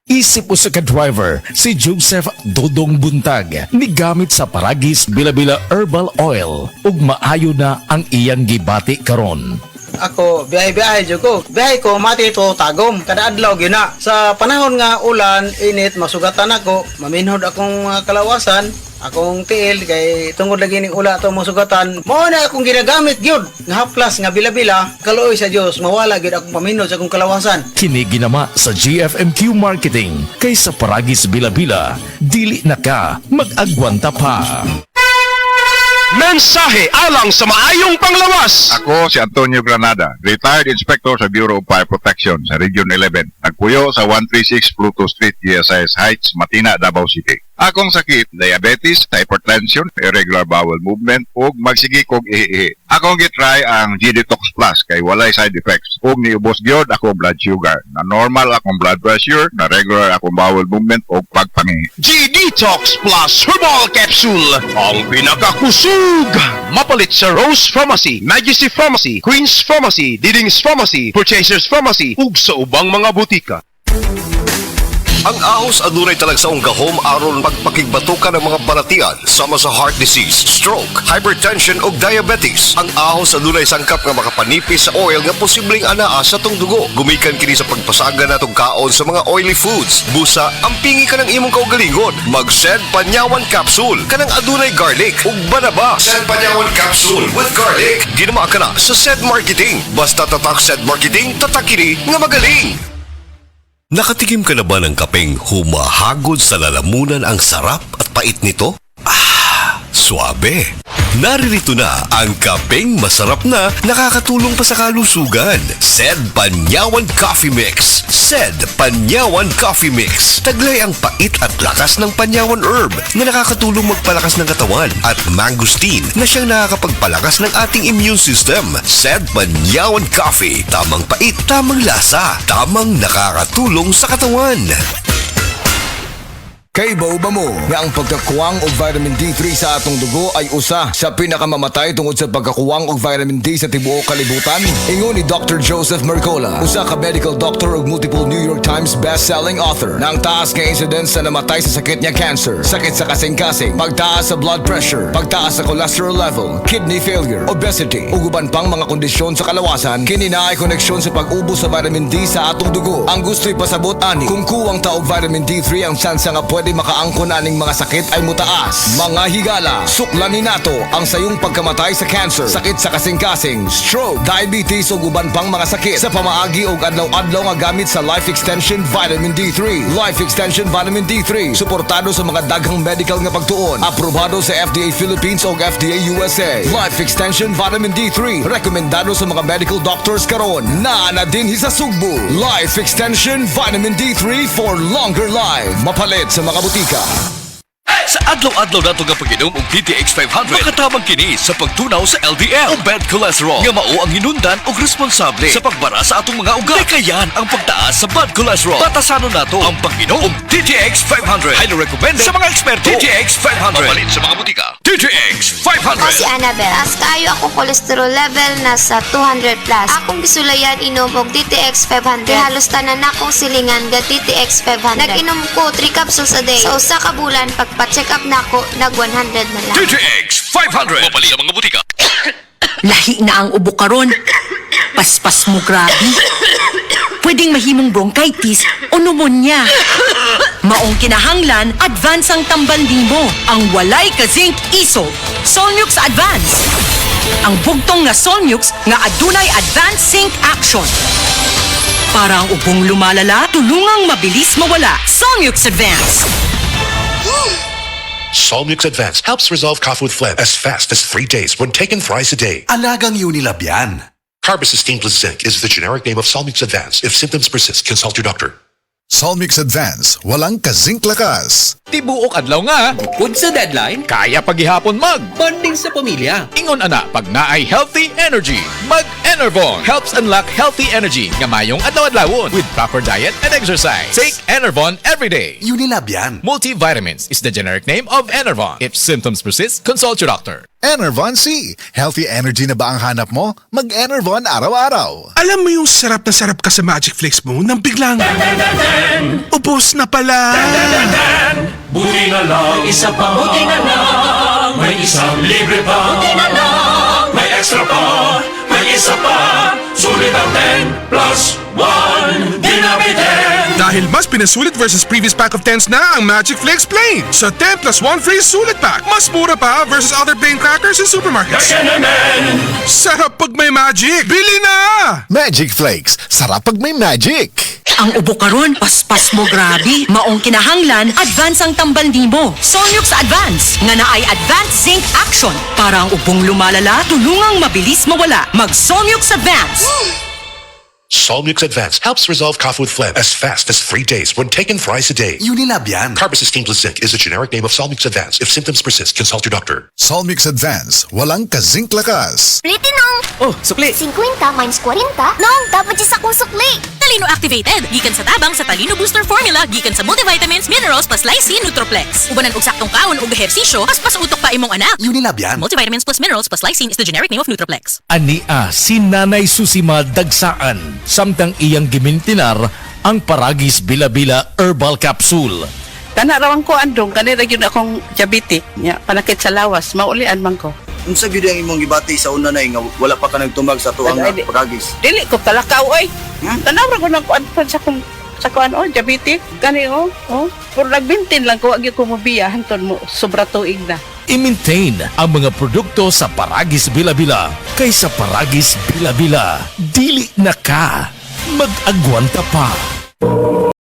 Isip usa ka driver si Joseph Dodong Buntag ni gamit sa Paragis Bila-Bila Herbal Oil ug maayo na ang iyang gibati karon. Ako, biyahe-biyahe jud ko. Biyahe ko, mati ito tagom. Kada adlaw gina. Sa panahon nga ulan, init, masugatan ako. Maminhod akong kalawasan. Akong tiil, kay tungod lagi ning ula ito masugatan. Mao na akong ginagamit gyud. Nga haplas, nga bila-bila. Kaluoy sa Dios, mawala gyud akong paminhod sa akong kalawasan. Kini ginama sa GFMQ Marketing kay sa Paragis Bila-Bila, dili na ka mag-agwanta pa. Mensahe alang sa maayong panglawas. Ako si Antonio Granada, retired inspector sa Bureau of Fire Protection sa Region 11. Nagpuyo sa 136 Pluto Street, GSIS Heights, Matina, Davao City. Akong sakit, diabetes, hypertension, irregular bowel movement, ug magsigi kog ihi. Akong gitry ang G-Detox Plus kay walay side effects. Ug niubos gyud ako blood sugar. Na normal akong blood pressure, na regular akong bowel movement ug pagpangihi. G-Detox Plus Herbal Capsule. Ang pinakakusog. Mapalit sa Rose Pharmacy, Majesty Pharmacy, Queen's Pharmacy, Diding's Pharmacy, Purchasers Pharmacy, ug sa ubang mga butika. Ang ahos adunay talagsaong gahom aron pagpakigbatukan ng mga balatian sama sa heart disease, stroke, hypertension ug diabetes. Ang ahos adunay sangkap nga makapanipis sa oil nga posibleng anaa sa tong dugo. Gumikan kini sa pagpasaga natong kaon sa mga oily foods. Busa, ampingi ka ng imong kaugalingon. Mag-Sed Panyawan Capsule kanang adunay garlic ug banaba. Sed Panyawan Capsule with garlic. Ginama ka na sa Sed Marketing. Basta tatak Sed Marketing, tatak kini nga magaling. Nakatikim ka na ba ng kapeng humahagod sa lalamunan ang sarap at pait nito? Suabe! Naririto na ang kapeng masarap na nakakatulong pa sa kalusugan. Sed Panyawan Coffee Mix. Sed Panyawan Coffee Mix. Taglay ang pait at lakas ng panyawan herb na nakakatulong magpalakas ng katawan at mangosteen na siyang nakakapagpalakas ng ating immune system. Sed Panyawan Coffee. Tamang pait, tamang lasa, tamang nakakatulong sa katawan. Kay ba mo nga ang pagkakuwang og vitamin D3 sa atong dugo ay usa sa pinakamamatay tungod sa pagkakuwang og vitamin D sa tibuok kalibutan? Ingon ni Dr. Joseph Mercola, usa ka medical doctor ug multiple New York Times best-selling author, na ang taas nga incidence sa namatay sa sakit niya cancer, sakit sa kasing-kasing, pagtaas sa blood pressure, pagtaas sa cholesterol level, kidney failure, obesity, ug uban pang mga kondisyon sa kalawasan, kini naay koneksyon sa pag-ubos sa vitamin D sa atong dugo. Ang gusto'y pasabot ani, kung kuwang ta og vitamin D3, ang tsansa nga pwede makaangkon aning mga sakit ay mutaas. Mga higala, suklanin nato ang sayong pagkamatay sa cancer, sakit sa kasing-kasing, stroke, diabetes ug uban pang mga sakit sa pamaagi ug adlaw-adlaw nga gamit sa Life Extension Vitamin D3. Life Extension Vitamin D3 suportado sa mga daghang medical nga pagtuon, aprobado sa FDA Philippines ug FDA USA. Life Extension Vitamin D3 rekomendado sa mga medical doctors karon. Naa na din sa Sugbo. Life Extension Vitamin D3 for longer life. Mapalit sa mga butika. Sa adlaw-adlaw nato nga pag-inom og DTX 500, makatabang kini sa pagtunaw sa LDL o bad cholesterol nga mao ang hinundan og responsable sa pagbara sa atong mga ugat. Kayan ang pagtaas sa bad cholesterol. Batasanon nato ang pag-inom og DTX 500. Highly recommended sa mga eksperto. DTX 500. Mapalit sa mga butika. DTX 500. Ako si Annabel. As kayo akong cholesterol level nasa 200 plus. Akong gisulayan inom og DTX 500. Halos tanan akong silingan ga DTX 500. Nag-inom ko 3 capsules a day. Sa usa ka bulan pagpa-check up na ako, nag 100 na lang. DTX 500. Mapalit sa mga butika. Lahi na ang ubo karon. Paspas mo grabe. Pwedeng mahimong bronchitis o pneumonia. Maong kinahanglan, advance ang tambal nimo. Ang walay ka zinc isol. Solmux Advance. Ang bugtong nga Solmux nga adunay advanced zinc action. Para ang ubong lumalala, tulungang mabilis mawala. Solmux Advance. Solmux Advance helps resolve cough with phlegm as fast as 3 days when taken thrice a day. Alagang Unilab yan. Carbocisteine plus zinc is the generic name of Solmux Advance. If symptoms persist, consult your doctor. Solmux Advance, walang kazink lakas. Tibuok adlaw nga, bukod sa deadline, kaya paghihapon bonding sa pamilya. Ingon ana, pag naay healthy energy, mag-Enervon helps unlock healthy energy nga mayong adlaw-adlawon with proper diet and exercise. Take Enervon every day. Unilab yan. Multivitamins is the generic name of Enervon. If symptoms persist, consult your doctor. Enervon C. Healthy energy na ba ang hanap mo? Mag-Enervon araw-araw. Alam mo yung sarap na sarap ka sa Magic Flakes mo nang biglang... O Ubus na pala. Buti na lang, isa pa. Buti na lang, may isang libre pa. Buti na lang, may extra pa. May isa pa, sulit ang 10 plus 1. Dinamit 10. Dahil mas pinasulit versus previous pack of 10s na ang Magic Flakes Plain. Sa 10 plus 1 free sulit pack, mas mura pa versus other plain crackers in supermarkets. Sarap pag may magic! Bili na! Magic Flakes. Sarap pag may magic. Ang ubo karon, paspas mo grabe. Maong kinahanglan, advance ang tambal nimo. Solmux Advance, nga naay Advanced Zinc Action. Para ang ubong lumalala, tulungang mabilis mawala. Mag Solmux Advance. Solmux Advance helps resolve cough with phlegm as fast as 3 days when taken thrice a day. Unilab yan. Carbocisteine plus zinc is the generic name of Solmux Advance. If symptoms persist, consult your doctor. Solmux Advance. Walang kazink lakas. Pliti nong! Oh, sukli! 50 minus 40? Nong, dapat siya sa kong sukli! Talino activated, gikan sa tabang sa Talino Booster Formula, gikan sa multivitamins, minerals, plus lysine, Nutroplex. Ubanan og saktong kaon ug ehersisyo, pas utok pa imong anak. Unilab yan. Multivitamins plus minerals plus lysine is the generic name of Nutroplex. Ania si Nanay Susima Dagsaan, samtang iyang gimintinar ang Paragis Bila-Bila Herbal Capsule. Tanarawan ko andong, kanira yun akong diabetic, ya, panakit sa lawas, maulian man ko. Unsa gyud ang imong gibati sa una na nga wala pa ka nagtumag sa tuang Paragis? Dili ko talakaw, oy. Tanawra ko ng kuan sa kuan, oh, diabetic, gani, oh. Pero nagbintin lang ko, agi ko mabiya, hanton mo, sobra tuig na. I-maintain ang mga produkto sa Paragis Bila-Bila kaysa Paragis Bila-Bila. Dili na ka. Mag-agwanta pa.